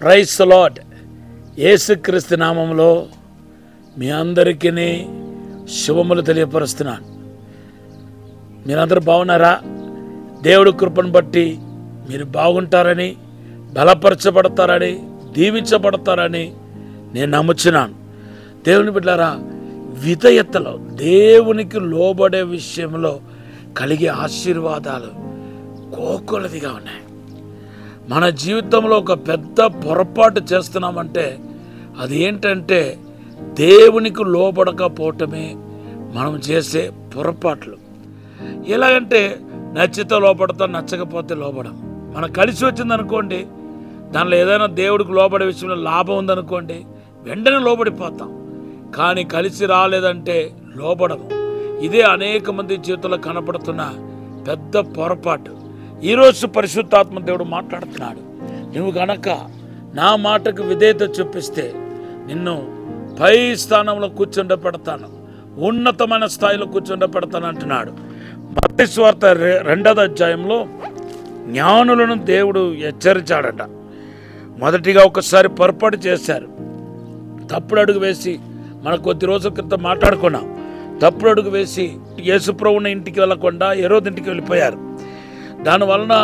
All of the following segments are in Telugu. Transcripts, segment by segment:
Praise the lord. యేసుక్రీస్తు నామములో మీ అందరికీ శుభములు తెలియపరుస్తున్నాను. మీరందరూ బాగున్నారా? దేవుడి కృపను బట్టి మీరు బాగుంటారని, బలపరచబడతారని, దీవించబడతారని నేను నమ్ముచున్నాను. దేవుని బిడ్డలారా, విధేయతలో దేవునికి లోబడే విషయంలో కలిగే ఆశీర్వాదాలు కోకొలదిగా ఉన్నాయి. మన జీవితంలో ఒక పెద్ద పొరపాటు చేస్తున్నామంటే అది ఏంటంటే దేవునికి లోబడకపోవటమే మనం చేసే పొరపాట్లు. ఎలాగంటే నచ్చితే లోబడతాం, నచ్చకపోతే లోబడం. మనకు కలిసి వచ్చిందనుకోండి, దానిలో ఏదైనా దేవుడికి లోబడే విషయంలో లాభం ఉందనుకోండి, వెంటనే లోబడిపోతాం. కానీ కలిసి రాలేదంటే లోబడము. ఇదే అనేక మంది జీవితంలో కనపడుతున్న పెద్ద పొరపాటు. ఈరోజు పరిశుద్ధాత్మ దేవుడు మాట్లాడుతున్నాడు. నువ్వు గనక నా మాటకు విధేయత చూపిస్తే నిన్ను పై స్థానంలో కూర్చుండపెడతాను, ఉన్నతమైన స్థాయిలో కూర్చుండపెడతాను అంటున్నాడు. మత్తయి సువార్త 2వ అధ్యాయంలో జ్ఞానులను దేవుడు హెచ్చరించాడట. మొదటిగా ఒకసారి పొరపాటు చేశారు, తప్పుడు అడుగు వేసి, మన కొద్ది రోజుల క్రితం మాట్లాడుకున్నాం. తప్పుడు అడుగు వేసి యేసుప్రభుని ఇంటికి వెళ్ళకుండా హేరోదు ఇంటికి వెళ్ళిపోయారు. దానివలన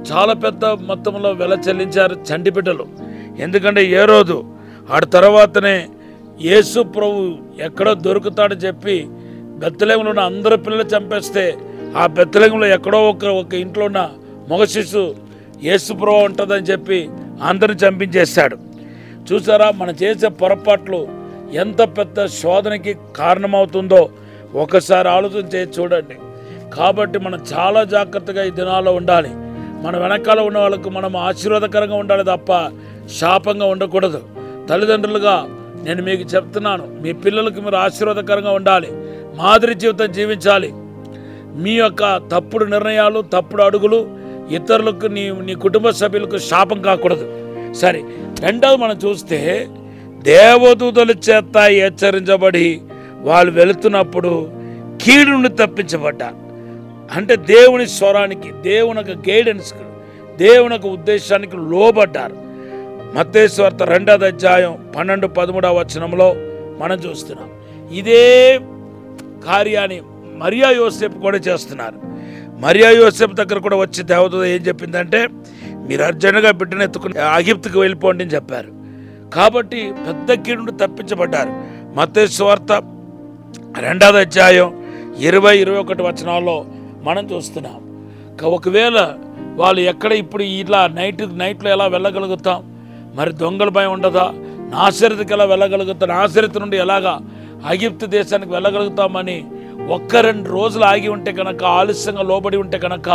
చాలా పెద్ద మొత్తంలో వెల చెల్లించారు చంటి బిడ్డలు. ఎందుకంటే హేరోదు ఆడ తర్వాతనే యేసు ప్రభు ఎక్కడో దొరుకుతాడని చెప్పి బెత్లెహేములో ఉన్న అందరు పిల్లలు చంపేస్తే ఆ బెత్లెహేములో ఎక్కడో ఒక ఇంట్లో ఉన్న మగ శిశు యేసు ప్రభు ఉంటుందని చెప్పి అందరిని చంపించేశాడు. చూసారా, మనం చేసే పొరపాట్లు ఎంత పెద్ద శోధనకి కారణమవుతుందో ఒకసారి ఆలోచన చేసి చూడండి. కాబట్టి మనం చాలా జాగ్రత్తగా ఈ దినాల్లో ఉండాలి. మన వెనకాల ఉన్న వాళ్ళకు మనం ఆశీర్వాదకరంగా ఉండాలి తప్ప శాపంగా ఉండకూడదు. తల్లిదండ్రులుగా నేను మీకు చెప్తున్నాను, మీ పిల్లలకు మీరు ఆశీర్వాదకరంగా ఉండాలి, మాదిరి జీవితం జీవించాలి. మీ యొక్క తప్పుడు నిర్ణయాలు, తప్పుడు అడుగులు ఇతరులకు, నీ కుటుంబ సభ్యులకు శాపం కాకూడదు. సరే, రెండవది మనం చూస్తే దేవదూతల చేత హెచ్చరించబడి వాళ్ళు వెళుతున్నప్పుడు కీడు నుండి తప్పించబడ్డారు. అంటే దేవుని స్వరానికి, దేవుని యొక్క గైడెన్స్కి, దేవుని యొక్క ఉద్దేశానికి లోబడ్డారు. మత్తయి సువార్త 2వ అధ్యాయం 12-13 వచనంలో మనం చూస్తున్నాం. ఇదే కార్యాన్ని మరియా యోసేపు కూడా చేస్తున్నారు. మరియా యోసేపు దగ్గర కూడా వచ్చి దేవదూత ఏం చెప్పిందంటే, మీరు అర్జెంటుగా బిడ్డను ఎత్తుకుని ఐగుప్తుకు వెళ్ళిపోండి అని చెప్పారు. కాబట్టి పెద్ద కీడు నుండి తప్పించబడ్డారు. మత్తయి సువార్త 2వ అధ్యాయం 20-21 వచనాల్లో మనం చూస్తున్నాం. ఒకవేళ వాళ్ళు ఎక్కడ ఇప్పుడు ఇలా నైట్లో ఎలా వెళ్ళగలుగుతాం? మరి దొంగల భయం ఉండదా? నాసరతుకి ఎలా వెళ్ళగలుగుతాం? నాసరతు నుండి ఎలాగా ఐగుప్తు దేశానికి వెళ్ళగలుగుతామని 1-2 రోజులు ఆగి ఉంటే కనుక, ఆలస్యంగా లోబడి ఉంటే కనుక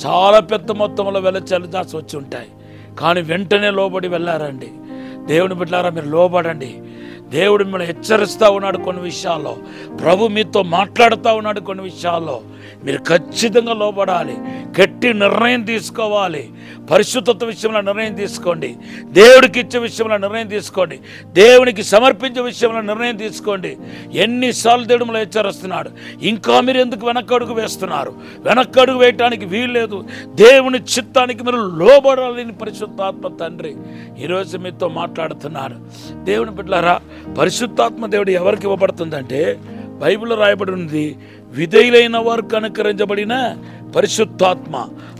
చాలా పెద్ద మొత్తంలో చల్లిదాల్సి వచ్చి ఉంటాయి. కానీ వెంటనే లోబడి వెళ్ళారండి. దేవుని బిడ్డలారా, మీరు లోబడండి. దేవుడు మిమ్మల్ని హెచ్చరిస్తూ ఉన్నాడు కొన్ని విషయాల్లో, ప్రభు మీతో మాట్లాడుతూ ఉన్నాడు కొన్ని విషయాల్లో. మీరు ఖచ్చితంగా లోబడాలి, గట్టి నిర్ణయం తీసుకోవాలి. పరిశుద్ధత విషయంలో నిర్ణయం తీసుకోండి, దేవుడికి ఇచ్చే విషయంలో నిర్ణయం తీసుకోండి, దేవునికి సమర్పించే విషయంలో నిర్ణయం తీసుకోండి. ఎన్నిసార్లు దేవుడు మిమ్మల్ని హెచ్చరిస్తున్నాడు, ఇంకా మీరు ఎందుకు వెనకడుగు వేస్తున్నారు? వెనకడుగు వేయటానికి వీల్లేదు. దేవుని చిత్తానికి మీరు లోబడాలని పరిశుద్ధాత్మ తండ్రి ఈరోజు మీతో మాట్లాడుతున్నారు. దేవుని బిడ్డలారా, పరిశుద్ధాత్మ దేవుడు ఎవరికి ఇవ్వబడుతుందంటే, బైబిల్లో రాయబడి ఉంది, విధేయులైన వారు కనుకరించబడిన పరిశుద్ధాత్మ.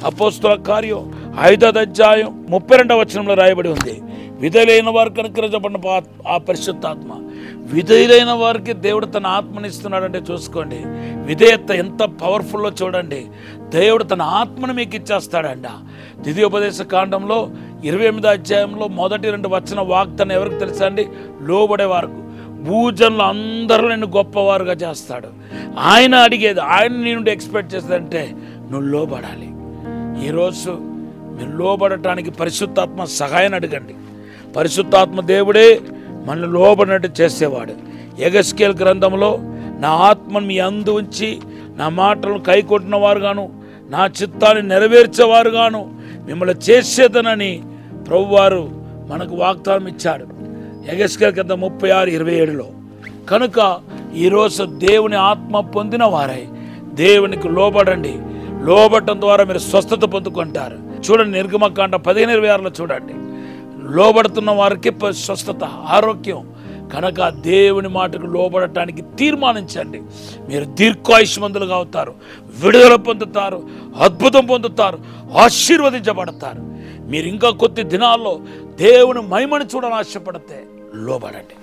అపోస్తల కార్యం 5వ అధ్యాయం 32వ వచనంలో రాయబడి ఉంది, విధేయులైన వారు కనుకరించబడిన ఆ పరిశుద్ధాత్మ. విధేయులైన వారికి దేవుడు తన ఆత్మనిస్తున్నాడంటే చూసుకోండి. విధేయత ఎంత పవర్ఫుల్లో చూడండి. దేవుడు తన ఆత్మను మీకు ఇచ్చేస్తాడంట. ద్వితీయోపదేశ కాండంలో 28వ అధ్యాయంలో 1-2 వచన వాగ్దానం ఎవరికి తెలుసా అండి? లోబడేవారు. భూజనులు అందరూ నిన్ను గొప్పవారుగా చేస్తాడు. ఆయన అడిగేది, ఆయన నీ నుండి ఎక్స్పెక్ట్ చేసేదంటే నువ్వు లోబడాలి. ఈరోజు మీరు లోబడటానికి పరిశుద్ధాత్మ సహాయాన్ని అడగండి. పరిశుద్ధాత్మ దేవుడే మనల్ని లోబడినట్టు చేసేవాడు. యెహెజ్కేలు గ్రంథంలో, నా ఆత్మను మీ అందు ఉంచి నా మాటలను కైకొట్టిన వారుగాను, నా చిత్తాన్ని నెరవేర్చేవారుగాను మిమ్మల్ని చేసేదనని ప్రభువారు మనకు వాగ్దానం ఇచ్చాడు. యెహెజ్కేలు గ్రంథం 36:27లో. కనుక ఈరోజు దేవుని ఆత్మ పొందిన వారై దేవునికి లోబడండి. లోబడటం ద్వారా మీరు స్వస్థత పొందుకుంటారు. చూడండి, నిర్గమకాండ 15:26లో చూడండి. లోబడుతున్న వారికి స్వస్థత, ఆరోగ్యం. కనుక దేవుని మాటకు లోబడటానికి తీర్మానించండి. మీరు దీర్ఘాయుష్మంతులుగా అవుతారు, విడుదల పొందుతారు, అద్భుతం పొందుతారు, ఆశీర్వదించబడతారు. మీరు ఇంకా కొద్ది దినాల్లో దేవుని మహిమను చూడని ఆశపడితే లోబడండి.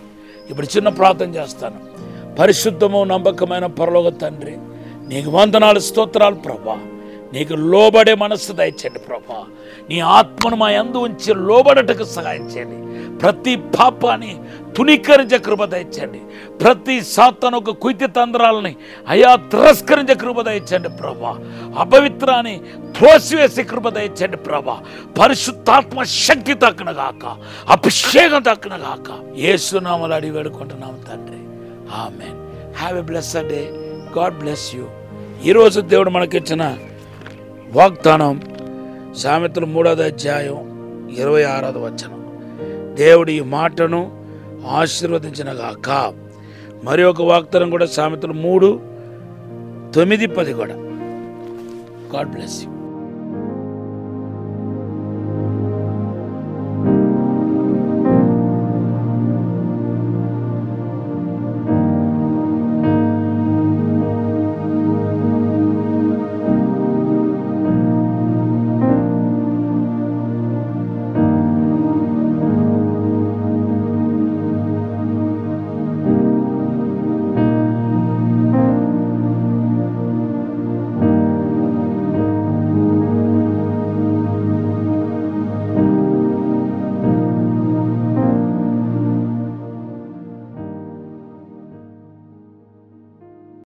ఇప్పుడు చిన్న ప్రార్థన చేస్తాను. పరిశుద్ధము నమ్మకమైన పరలోక తండ్రి, నీకు వందనాలు, స్తోత్రాలు ప్రభా. నీకు లోబడే మనస్సు దయచేయండి ప్రభా. నీ ఆత్మను మా యందు ఉంచి లోబడటకు సహాయం చేయండి. ప్రతి పాపాన్ని తునీకరించే కృప దయచేయండి. ప్రతి సాతాను ఒక కుయితి తంత్రాలని అయా తిరస్కరించే కృప దయచేయండి ప్రభా. అపవిత్రాన్ని త్రోసివేసే కృప దయచేయండి ప్రభా. పరిశుద్ధాత్మ శక్తి తక్కునగాక, అభిషేకం తక్కునగాక. యేసు నామములో అడిగి వేడుకుంటున్నాము తండ్రి, ఆమేన్. Have a blessed day. God bless you. ఈరోజు దేవుడు మనకిచ్చిన వాగ్దానం సామెతలు 3వ అధ్యాయం 26వ వచనం. దేవుడి ఈ మాటను ఆశీర్వదించినగాక. మరి ఒక వాగ్దానం కూడా సామెతలు 3:9-10 కూడా. God bless you.